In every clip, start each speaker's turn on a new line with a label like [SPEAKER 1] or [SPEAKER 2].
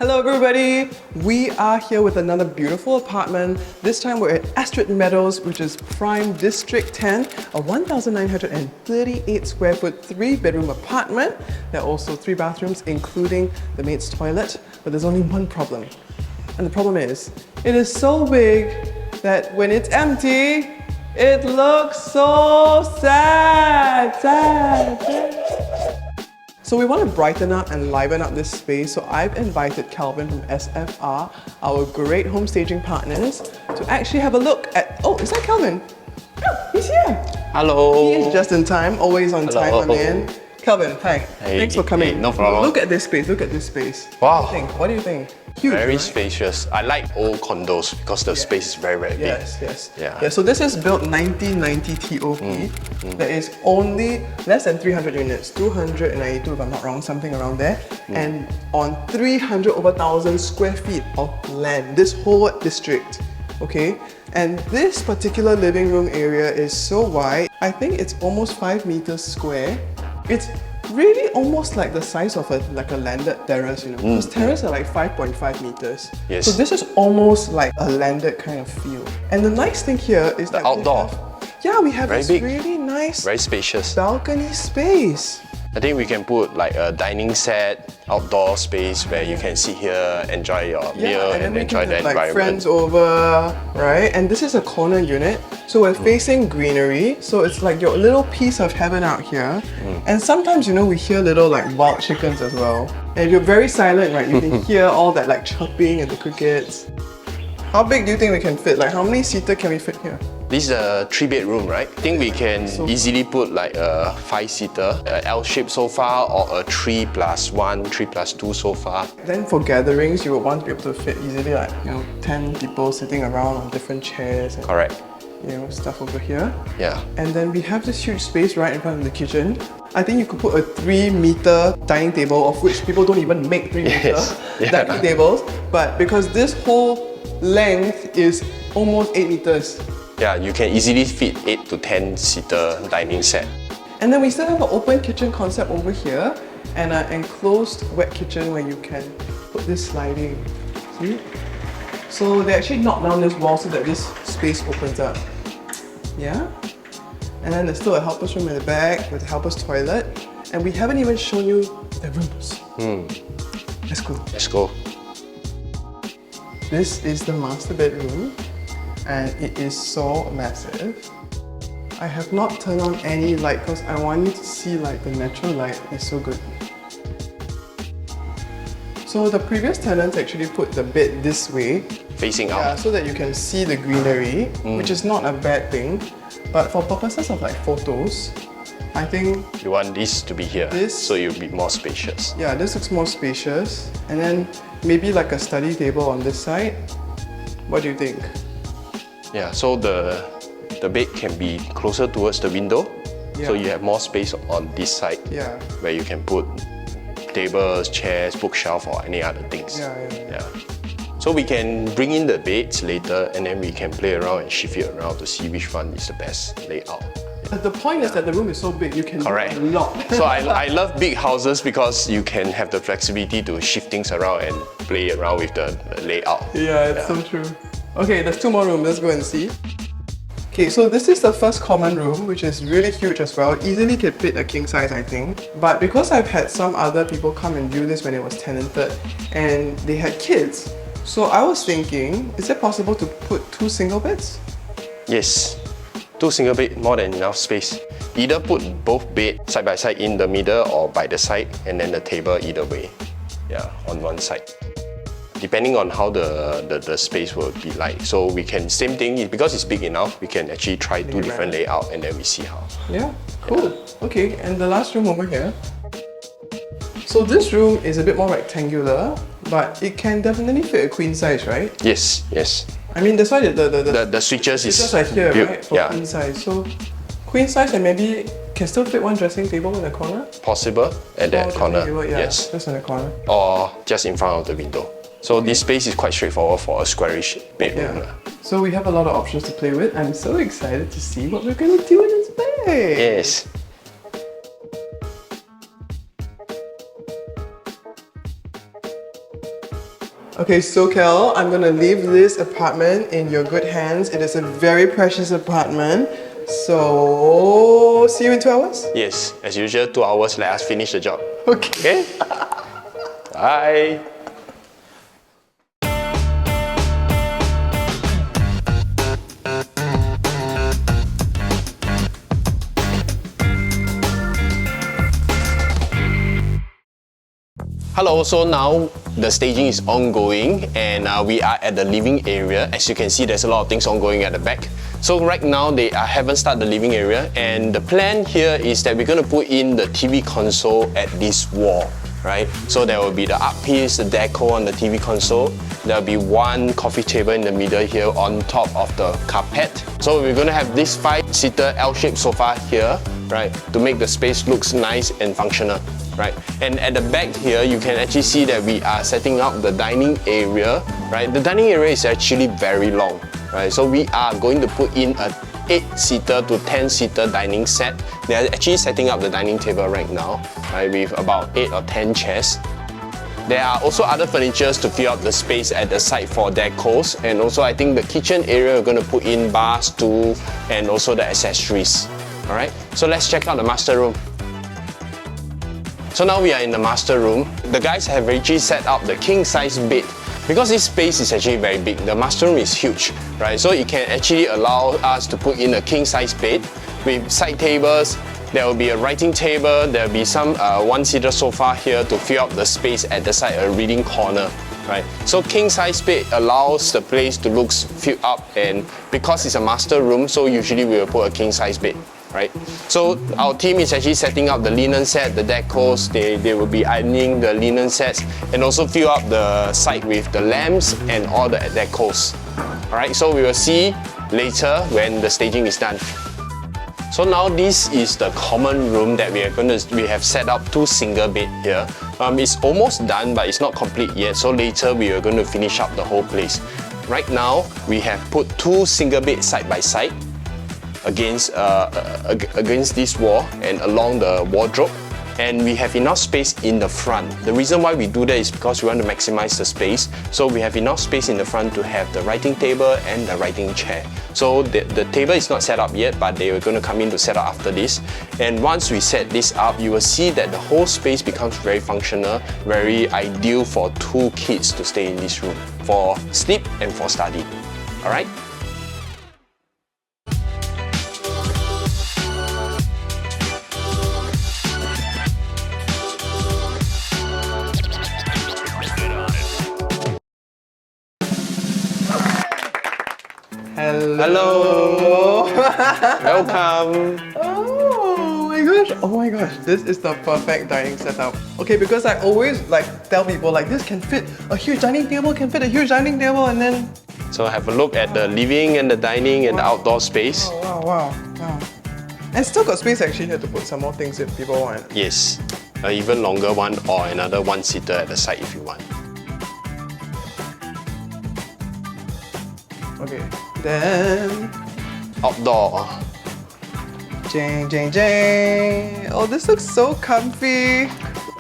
[SPEAKER 1] Hello everybody! We are here with another beautiful apartment. This time we're at Astrid Meadows, which is Prime District 10, a 1,938 square foot 3-bedroom apartment. There are also 3 bathrooms, including the maid's toilet, but there's only one problem. And the problem is, it is so big that when it's empty, it looks so sad. So we want to brighten up and liven up this space, so I've invited Calvin from SFR, our great home staging partners, to actually have a look at... Oh, is that Calvin? Oh, he's here!
[SPEAKER 2] Hello!
[SPEAKER 1] He is just in time, always on time, my man. Calvin, hi.
[SPEAKER 2] Hey,
[SPEAKER 1] thanks for coming.
[SPEAKER 2] Hey, no problem.
[SPEAKER 1] Look at this space, look at this space.
[SPEAKER 2] Wow.
[SPEAKER 1] What do you think? Huge,
[SPEAKER 2] very
[SPEAKER 1] right?
[SPEAKER 2] spacious. I like old condos because the space is very, very big.
[SPEAKER 1] Yes.
[SPEAKER 2] Yeah.
[SPEAKER 1] So this is built 1990 TOP. There is only less than 300 units, 292 if I'm not wrong, something around there. And on 300 over 1,000 square feet of land, this whole district. Okay? And this particular living room area is so wide, I think it's almost 5 meters square. It's really almost like the size of a landed terrace, you know, because terrace are like 5.5 meters.
[SPEAKER 2] Yes.
[SPEAKER 1] So this is almost like a landed kind of feel. And the nice thing here is that
[SPEAKER 2] outdoor.
[SPEAKER 1] we have
[SPEAKER 2] Very
[SPEAKER 1] this
[SPEAKER 2] big.
[SPEAKER 1] really nice
[SPEAKER 2] Very spacious.
[SPEAKER 1] balcony space.
[SPEAKER 2] I think we can put like a dining set, outdoor space where you can sit here, enjoy your meal and enjoy the
[SPEAKER 1] like
[SPEAKER 2] environment.
[SPEAKER 1] friends over, right? And this is a corner unit, so we're facing greenery, so it's like your little piece of heaven out here. And sometimes, you know, we hear little like wild chickens as well. And if you're very silent, right, you can hear all that like chirping and the crickets. How big do you think we can fit? Like how many seater can we fit here?
[SPEAKER 2] This is a 3-bedroom, right? I think we can easily put like a 5-seater, an L-shaped sofa or a 3+1, 3+2 sofa.
[SPEAKER 1] Then for gatherings, you would want to be able to fit easily like, you know, 10 people sitting around on different chairs and,
[SPEAKER 2] Correct.
[SPEAKER 1] you know, stuff over here.
[SPEAKER 2] Yeah.
[SPEAKER 1] And then we have this huge space right in front of the kitchen. I think you could put a 3-meter dining table, of which people don't even make 3-meter dining tables. But because this whole length is almost 8 meters.
[SPEAKER 2] Yeah, you can easily fit 8 to 10-seater dining set.
[SPEAKER 1] And then we still have an open kitchen concept over here and an enclosed wet kitchen where you can put this sliding. See? So they actually knocked down this wall so that this space opens up. Yeah? And then there's still a helper's room in the back with a helper's toilet. And we haven't even shown you the rooms. Let's go.
[SPEAKER 2] Let's go.
[SPEAKER 1] This is the master bedroom and it is so massive. I have not turned on any light because I want you to see like the natural light is so good. So the previous tenants actually put the bed this way.
[SPEAKER 2] Facing
[SPEAKER 1] Yeah,
[SPEAKER 2] out.
[SPEAKER 1] so that you can see the greenery, which is not a bad thing. But for purposes of like photos, I think
[SPEAKER 2] You want this to be here,
[SPEAKER 1] This-
[SPEAKER 2] so you'll be more spacious.
[SPEAKER 1] yeah, this looks more spacious. And then maybe like a study table on this side. What do you think?
[SPEAKER 2] Yeah, so the bed can be closer towards the window, so you have more space on this side
[SPEAKER 1] Yeah.
[SPEAKER 2] where you can put tables, chairs, bookshelf or any other things.
[SPEAKER 1] Yeah.
[SPEAKER 2] So we can bring in the beds later and then we can play around and shift it around to see which one is the best layout.
[SPEAKER 1] The point is that the room is so big, you can
[SPEAKER 2] Correct.
[SPEAKER 1] do a lot.
[SPEAKER 2] So I love big houses because you can have the flexibility to shift things around and play around with the layout.
[SPEAKER 1] Yeah, it's so true. Okay, there's 2 more rooms, let's go and see. Okay, so this is the first common room, which is really huge as well. Easily could fit a king size, I think. But because I've had some other people come and view this when it was tenanted, and they had kids, so I was thinking, is it possible to put 2 single beds?
[SPEAKER 2] Yes, 2 single bed, more than enough space. Either put both beds side by side in the middle or by the side, and then the table either way. Yeah, on one side. Depending on how the space will be like. So we can, same thing, because it's big enough, we can actually try 2 different layouts and then we see how.
[SPEAKER 1] Yeah, cool. Okay, and the last room over here. So this room is a bit more rectangular, but it can definitely fit a queen size, right?
[SPEAKER 2] Yes.
[SPEAKER 1] I mean, that's why
[SPEAKER 2] The switches is
[SPEAKER 1] switches are here,
[SPEAKER 2] built,
[SPEAKER 1] right? For queen size. So queen size and maybe can still fit 1 dressing table in the corner?
[SPEAKER 2] possible at that
[SPEAKER 1] Small
[SPEAKER 2] corner.
[SPEAKER 1] dressing table, yeah,
[SPEAKER 2] Yes.
[SPEAKER 1] just in the corner.
[SPEAKER 2] Or just in front of the window. So this space is quite straightforward for a squarish bedroom.
[SPEAKER 1] Yeah. So we have a lot of options to play with. I'm so excited to see what we're going to do in this bed.
[SPEAKER 2] Yes.
[SPEAKER 1] Okay, so Kel, I'm gonna leave this apartment in your good hands. It is a very precious apartment. So, see you in 2 hours?
[SPEAKER 2] Yes, as usual, 2 hours, let us finish the job.
[SPEAKER 1] Okay.
[SPEAKER 2] Okay? Bye. Hello, so now the staging is ongoing and we are at the living area. As you can see, there's a lot of things ongoing at the back. So right now they haven't started the living area, and the plan here is that we're going to put in the TV console at this wall, right? So there will be the art piece, the deco on the TV console. There will be one coffee table in the middle here on top of the carpet. So we're going to have this 5-seater L-shaped sofa here, right, to make the space looks nice and functional. Right, and at the back here, you can actually see that we are setting up the dining area, right? The dining area is actually very long, right? So we are going to put in a 8-seater to 10-seater dining set. They are actually setting up the dining table right now, right, with about 8 or 10 chairs. There are also other furnitures to fill up the space at the side for decors, and also I think the kitchen area we're going to put in bar, stool, and also the accessories. All right, so let's check out the master room. So now we are in the master room. The guys have actually set up the king size bed. Because this space is actually very big, the master room is huge, right? So it can actually allow us to put in a king size bed with side tables. There will be a writing table. There will be some 1-seater sofa here to fill up the space at the side, a reading corner, right? So king size bed allows the place to look filled up, and because it's a master room, so usually we will put a king size bed. Right? So our team is actually setting up the linen set, the decors. They will be ironing the linen sets and also fill up the site with the lamps and all the decors. Alright, so we will see later when the staging is done. So now this is the common room that we have set up 2 single bed here. It's almost done, but it's not complete yet. So later we are going to finish up the whole place. Right now we have put 2 single beds side by side against this wall and along the wardrobe, and we have enough space in the front. The reason why we do that is because we want to maximize the space, so we have enough space in the front to have the writing table and the writing chair. So the table is not set up yet, but they are going to come in to set up after this, and once we set this up, you will see that the whole space becomes very functional, very ideal for 2 kids to stay in this room for sleep and for study. Alright?
[SPEAKER 1] Hello.
[SPEAKER 2] Welcome.
[SPEAKER 1] Oh my gosh, this is the perfect dining setup. Okay, because I always tell people this can fit a huge dining table, and then...
[SPEAKER 2] So have a look at the living and the dining and the outdoor space.
[SPEAKER 1] Oh, wow. And still got space actually here to put some more things if people want.
[SPEAKER 2] Yes, an even longer one or another 1-seater at the side if you want.
[SPEAKER 1] Okay, then...
[SPEAKER 2] Outdoor.
[SPEAKER 1] Jang. Oh, this looks so comfy.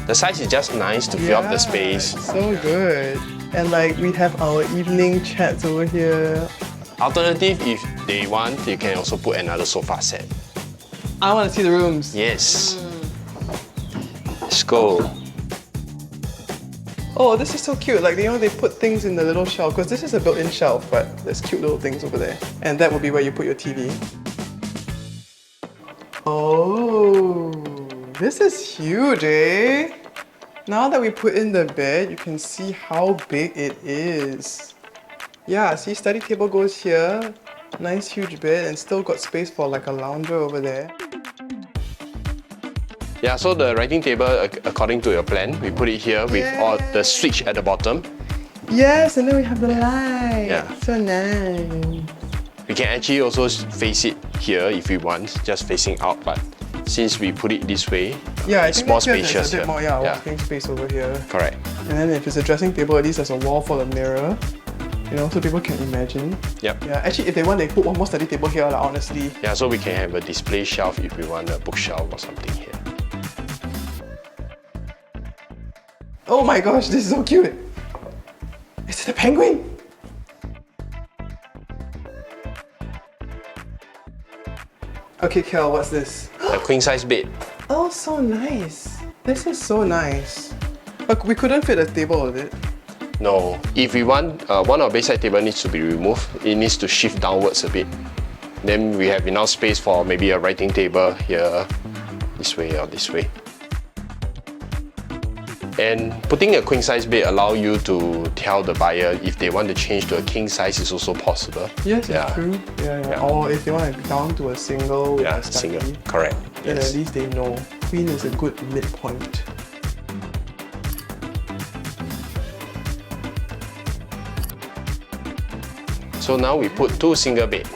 [SPEAKER 2] The size is just nice to fill up the space.
[SPEAKER 1] So good. And we have our evening chats over here.
[SPEAKER 2] Alternative, if they want, you can also put another sofa set.
[SPEAKER 1] I want to see the rooms.
[SPEAKER 2] Yes. Let's go.
[SPEAKER 1] Oh, this is so cute. They put things in the little shelf, because this is a built-in shelf, but there's cute little things over there. And that would be where you put your TV. Oh, this is huge, eh? Now that we put in the bed, you can see how big it is. Yeah, see, study table goes here. Nice huge bed, and still got space for a lounger over there.
[SPEAKER 2] Yeah, so the writing table, according to your plan, we put it here with all the switch at the bottom.
[SPEAKER 1] Yes, and then we have the light.
[SPEAKER 2] Yeah.
[SPEAKER 1] So nice.
[SPEAKER 2] We can actually also face it here if we want, just facing out, but since we put it this way, it's more spacious
[SPEAKER 1] here. There's a bit more, walking space over here.
[SPEAKER 2] Correct.
[SPEAKER 1] And then if it's a dressing table, at least there's a wall for the mirror. So people can imagine.
[SPEAKER 2] Yep.
[SPEAKER 1] Yeah, actually, if they want, they put one more study table here, honestly.
[SPEAKER 2] Yeah, so we can have a display shelf if we want a bookshelf or something here.
[SPEAKER 1] Oh my gosh, this is so cute. a penguin! Okay, Kel, what's this?
[SPEAKER 2] A queen size bed.
[SPEAKER 1] Oh, so nice. This is so nice. But we couldn't fit a table with it.
[SPEAKER 2] No, if we want, one of our bedside table needs to be removed. It needs to shift downwards a bit. Then we have enough space for maybe a writing table here, this way or this way. And putting a queen size bed allows you to tell the buyer if they want to change to a king size is also possible.
[SPEAKER 1] Yes, it's true. Yeah. Or if they want to down to a single with a study,
[SPEAKER 2] single. Correct.
[SPEAKER 1] then
[SPEAKER 2] Yes.
[SPEAKER 1] at least they know queen is a good midpoint.
[SPEAKER 2] So now we put 2 single bed.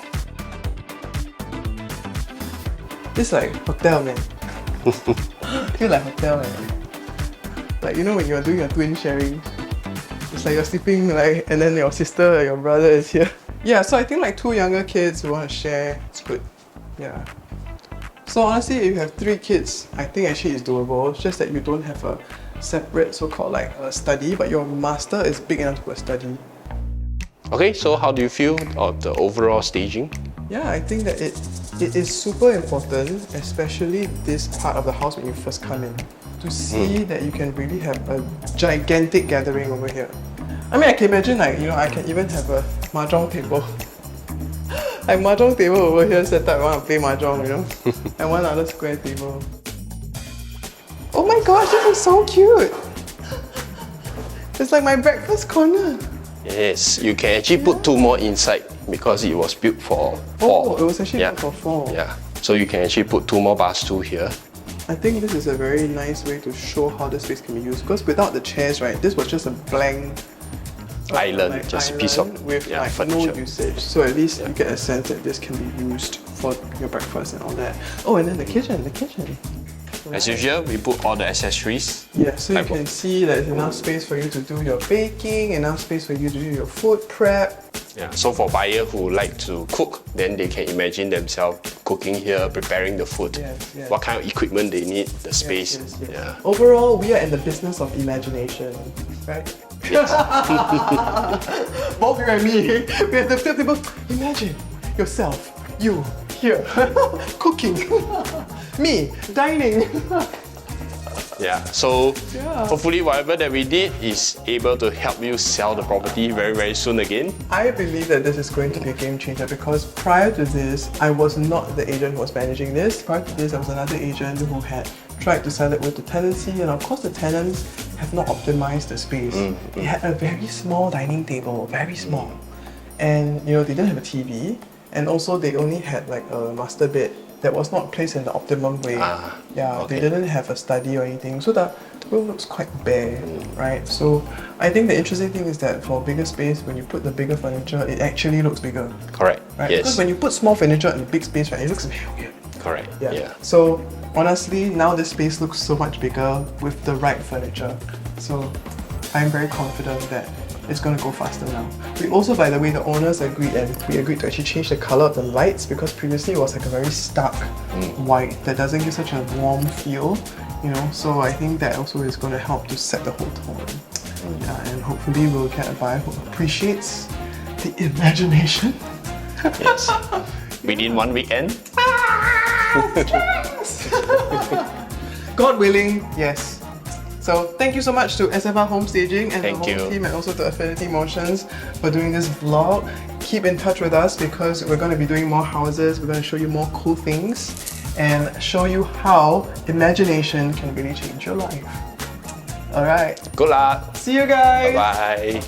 [SPEAKER 1] It's like hotel, man. Feel like hotel, man. Like, you know when you're doing a twin sharing, it's like you're sleeping like, and then your sister or your brother is here. Yeah, so I think like 2 younger kids who want to share, it's good. Yeah. So honestly, if you have 3 kids, I think actually it's doable. It's just that you don't have a separate so-called like a study, but your master is big enough to put a study.
[SPEAKER 2] Okay, so how do you feel of the overall staging?
[SPEAKER 1] Yeah, I think that it is super important, especially this part of the house when you first come in, to see that you can really have a gigantic gathering over here. I mean, I can imagine like, you know, I can even have a mahjong table. Like mahjong table over here set up, I want to play mahjong, you know, and one other square table. Oh my gosh, this is so cute! It's like my breakfast corner.
[SPEAKER 2] Yes, you can actually put 2 more inside because it was built for 4.
[SPEAKER 1] Oh, it was actually built for 4.
[SPEAKER 2] Yeah, so you can actually put 2 more bar stools here.
[SPEAKER 1] I think this is a very nice way to show how the space can be used, because without the chairs, right, this was just a blank
[SPEAKER 2] Island,
[SPEAKER 1] like
[SPEAKER 2] just a piece of
[SPEAKER 1] with like
[SPEAKER 2] furniture.
[SPEAKER 1] no usage. So at least you get a sense that this can be used for your breakfast and all that. Oh, and then the kitchen.
[SPEAKER 2] As usual, we put all the accessories.
[SPEAKER 1] Yeah, so you
[SPEAKER 2] Like
[SPEAKER 1] can see there's enough space for you to do your baking, enough space for you to do your food prep.
[SPEAKER 2] Yeah, so for buyers who like to cook, then they can imagine themselves cooking here, preparing the food.
[SPEAKER 1] Yes.
[SPEAKER 2] What kind of equipment they need, the space.
[SPEAKER 1] Yes.
[SPEAKER 2] Yeah.
[SPEAKER 1] Overall, we are in the business of imagination, right? Both you and me, we have to tell people, imagine yourself, you, here, cooking, me, dining.
[SPEAKER 2] Yeah, so
[SPEAKER 1] Yeah.
[SPEAKER 2] hopefully whatever that we did is able to help you sell the property very, very soon again.
[SPEAKER 1] I believe that this is going to be a game changer, because prior to this, I was not the agent who was managing this. Prior to this, I was another agent who had tried to sell it with the tenancy, and of course the tenants have not optimized the space. They had a very small dining table, very small. And you know, they didn't have a TV, and also they only had like a master bed that was not placed in the optimum way. They didn't have a study or anything, so the room looks quite bare, right? So I think the interesting thing is that for bigger space, when you put the bigger furniture, it actually looks bigger,
[SPEAKER 2] Correct.
[SPEAKER 1] right?
[SPEAKER 2] Yes.
[SPEAKER 1] Because when you put small furniture in a big space, right, it looks very weird.
[SPEAKER 2] Correct. Yeah.
[SPEAKER 1] So honestly, now this space looks so much bigger with the right furniture. So I'm very confident that it's going to go faster now. We also, by the way, the owners agreed, and we agreed to actually change the color of the lights, because previously it was like a very stark white that doesn't give such a warm feel, you know. So I think that also is going to help to set the whole tone. Yeah, and hopefully we'll get a buyer who appreciates the imagination.
[SPEAKER 2] Yes. Within 1 weekend.
[SPEAKER 1] God willing, yes. So thank you so much to SFR Home Staging and
[SPEAKER 2] Thank
[SPEAKER 1] the whole
[SPEAKER 2] you.
[SPEAKER 1] team, and also to AffinityMotions for doing this vlog. Keep in touch with us, because we're going to be doing more houses, we're going to show you more cool things, and show you how imagination can really change your life. Alright,
[SPEAKER 2] Good luck.
[SPEAKER 1] see you guys!
[SPEAKER 2] Bye.